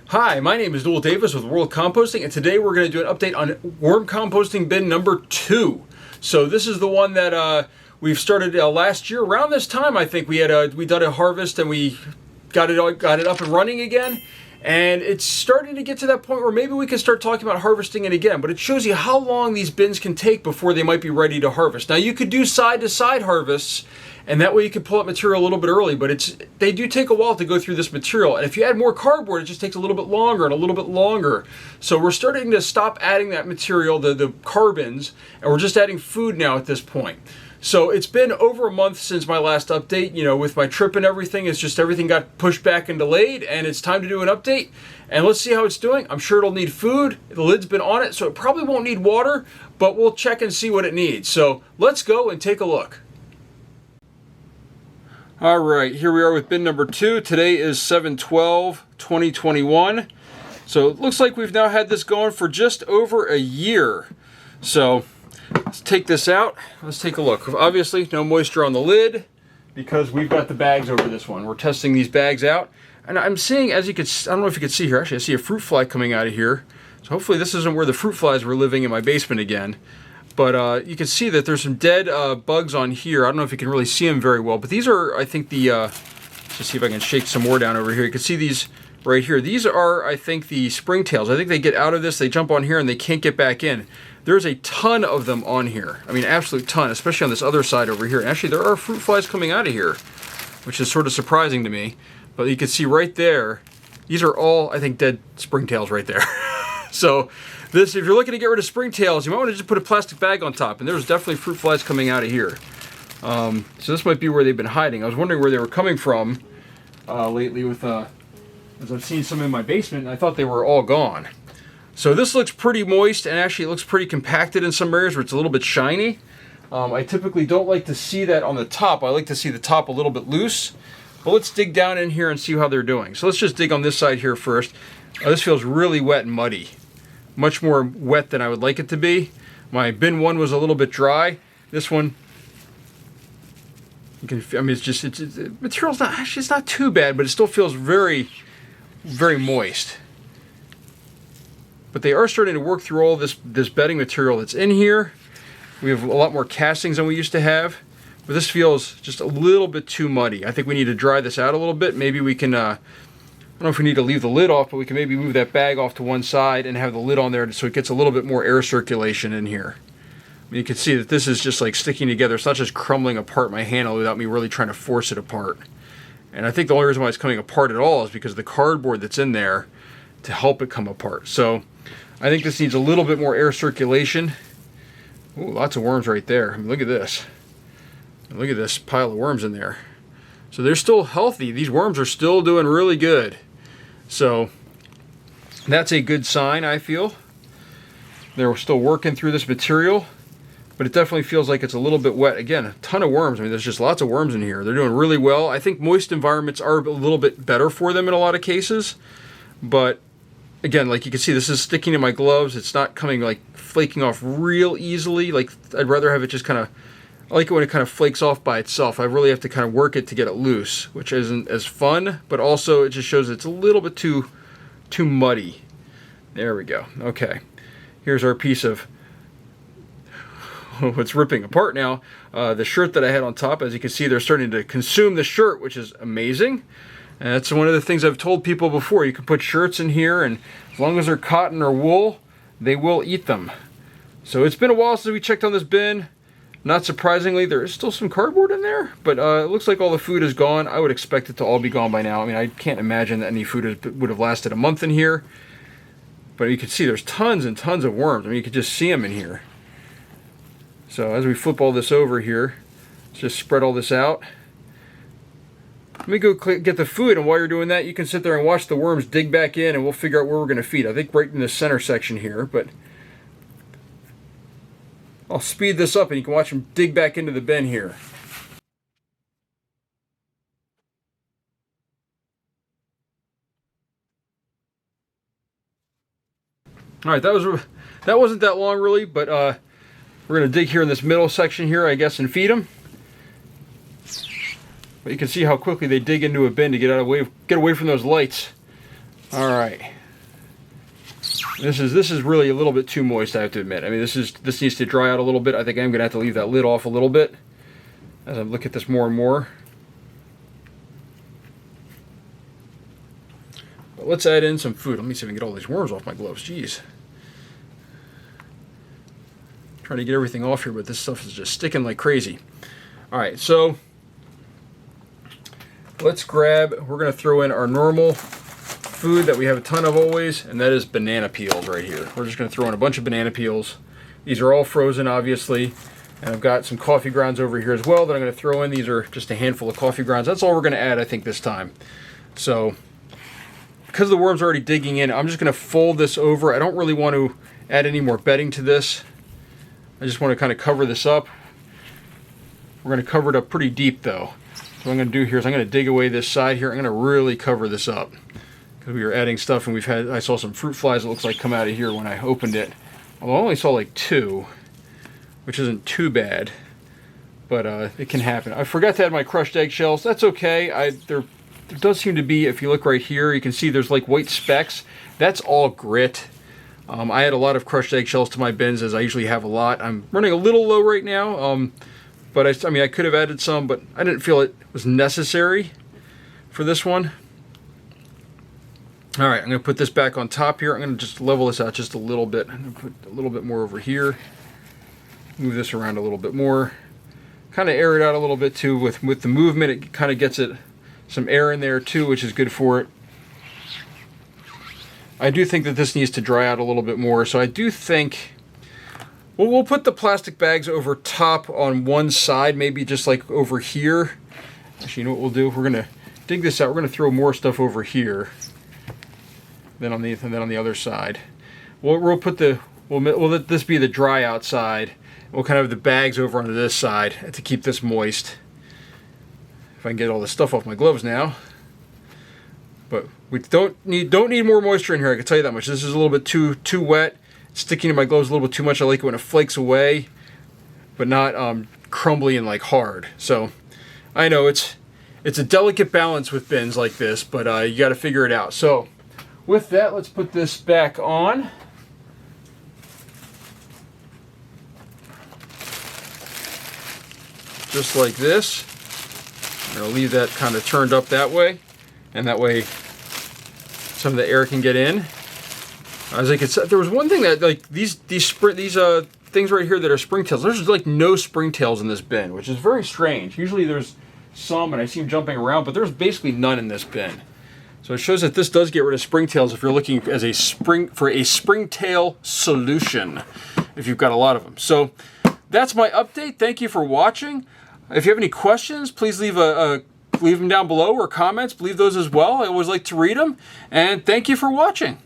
Hi, my name is Noel Davis with World Composting, and today we're going to do an update on worm composting bin number 2. So this is the one that we've started last year around this time. I think we done a harvest and we got it up and running again. And it's starting to get to that point where maybe we can start talking about harvesting it again. But it shows you how long these bins can take before they might be ready to harvest. Now you could do side-to-side harvests, and that way you can pull up material a little bit early, but they do take a while to go through this material. And if you add more cardboard, it just takes a little bit longer and a little bit longer. So we're starting to stop adding that material, the carbons, and we're just adding food now at this point. So it's been over a month since my last update. You know, with my trip and everything, it's just everything got pushed back and delayed, and it's time to do an update. And let's see how it's doing. I'm sure it'll need food. The lid's been on it, so it probably won't need water, but we'll check and see what it needs. So let's go and take a look. All right, here we are with bin number 2. Today is 7/12/2021. So it looks like we've now had this going for just over a year. So let's take this out. Let's take a look. Obviously, no moisture on the lid because we've got the bags over this one. We're testing these bags out. And I'm seeing, as you could, I don't know if you can see here, actually I see a fruit fly coming out of here. So hopefully this isn't where the fruit flies were living in my basement again. But you can see that there's some dead bugs on here. I don't know if you can really see them very well, but these are, I think, let's just see if I can shake some more down over here. You can see these right here. These are, I think, the springtails. I think they get out of this, they jump on here, and they can't get back in. There's a ton of them on here. I mean, absolute ton, especially on this other side over here. And actually, there are fruit flies coming out of here, which is sort of surprising to me. But you can see right there, these are all, I think, dead springtails right there. So this, if you're looking to get rid of springtails, you might want to just put a plastic bag on top. And there's definitely fruit flies coming out of here. So this might be where they've been hiding. I was wondering where they were coming from lately with, as I've seen some in my basement, and I thought they were all gone. So this looks pretty moist, and actually it looks pretty compacted in some areas where it's a little bit shiny. I typically don't like to see that on the top. I like to see the top a little bit loose. But let's dig down in here and see how they're doing. So let's just dig on this side here first. This feels really wet and muddy. Much more wet than I would like it to be. My bin 1 was a little bit dry. This one, you can, I mean, the material's not, actually it's not too bad, but it still feels very, very moist. But they are starting to work through all this bedding material that's in here. We have a lot more castings than we used to have. But this feels just a little bit too muddy. I think we need to dry this out a little bit. Maybe we can, I don't know if we need to leave the lid off, but we can maybe move that bag off to one side and have the lid on there so it gets a little bit more air circulation in here. I mean, you can see that this is just like sticking together. It's not just crumbling apart my handle without me really trying to force it apart. And I think the only reason why it's coming apart at all is because of the cardboard that's in there to help it come apart. So I think this needs a little bit more air circulation. Ooh, lots of worms right there. I mean, look at this. Look at this pile of worms in there. So they're still healthy. These worms are still doing really good. So that's a good sign, I feel. They're still working through this material, but it definitely feels like it's a little bit wet. Again, a ton of worms. I mean, there's just lots of worms in here. They're doing really well. I think moist environments are a little bit better for them in a lot of cases. But again, like you can see, this is sticking to my gloves. It's not coming like flaking off real easily. Like I'd rather have it just kind of, I like it when it kind of flakes off by itself. I really have to kind of work it to get it loose, which isn't as fun, but also it just shows it's a little bit too muddy. There we go. Okay. Here's our piece of what's ripping apart now. The shirt that I had on top, as you can see, they're starting to consume the shirt, which is amazing. And that's one of the things I've told people before. You can put shirts in here, and as long as they're cotton or wool, they will eat them. So it's been a while since we checked on this bin. Not surprisingly, there is still some cardboard in there, but it looks like all the food is gone. I would expect it to all be gone by now. I mean, I can't imagine that any food would have lasted a month in here. But you can see there's tons and tons of worms. I mean, you can just see them in here. So as we flip all this over here, let's just spread all this out. Let me go get the food, and while you're doing that, you can sit there and watch the worms dig back in, and we'll figure out where we're going to feed. I think right in the center section here, but I'll speed this up and you can watch them dig back into the bin here. All right, that wasn't that long really, but We're going to dig here in this middle section here, I guess, and feed them. But you can see how quickly they dig into a bin to get away from those lights. All right. This is really a little bit too moist, I have to admit. I mean, this needs to dry out a little bit. I think I'm going to have to leave that lid off a little bit as I look at this more and more. But let's add in some food. Let me see if I can get all these worms off my gloves. Jeez. Trying to get everything off here, but this stuff is just sticking like crazy. All right, so let's grab, we're going to throw in our normal food that we have a ton of always, and that is banana peels right here. We're just going to throw in a bunch of banana peels. These are all frozen, obviously, and I've got some coffee grounds over here as well that I'm going to throw in. These are just a handful of coffee grounds. That's all we're going to add, I think, this time. So, because the worm's already digging in, I'm just going to fold this over. I don't really want to add any more bedding to this. I just want to kind of cover this up. We're going to cover it up pretty deep, though. So what I'm going to do here is I'm going to dig away this side here. I'm going to really cover this up because we were adding stuff, and I saw some fruit flies, it looks like, come out of here when I opened it. Although I only saw like 2, which isn't too bad, but it can happen. I forgot to add my crushed eggshells. That's okay. There does seem to be, if you look right here, you can see there's like white specks. That's all grit. I add a lot of crushed eggshells to my bins, as I usually have a lot. I'm running a little low right now, but I mean, I could have added some, but I didn't feel it was necessary for this one. All right, I'm going to put this back on top here. I'm going to just level this out just a little bit. I'm going to put a little bit more over here. Move this around a little bit more. Kind of air it out a little bit too. With the movement, it kind of gets it some air in there too, which is good for it. I do think that this needs to dry out a little bit more, so I do think we'll put the plastic bags over top on one side, maybe just like over here. Actually, you know what we'll do? We're going to dig this out. We're going to throw more stuff over here than on the other side. We'll let this be the dry out side. We'll kind of have the bags over onto this side to keep this moist. If I can get all this stuff off my gloves now. But we don't need more moisture in here, I can tell you that much. This is a little bit too wet. It's sticking to my gloves a little bit too much. I like it when it flakes away, but not crumbly and like hard. So I know it's a delicate balance with bins like this, but you got to figure it out. So with that, let's put this back on. Just like this. I'm going to leave that kind of turned up that way, and that way some of the air can get in. As I could say, there was one thing that, like, these things right here that are springtails, there's like no springtails in this bin, which is very strange. Usually there's some, and I see them jumping around, but there's basically none in this bin. So it shows that this does get rid of springtails if you're looking for a springtail solution, if you've got a lot of them. So that's my update. Thank you for watching. If you have any questions, please leave them down below, or comments. Leave those as well. I always like to read them. And thank you for watching.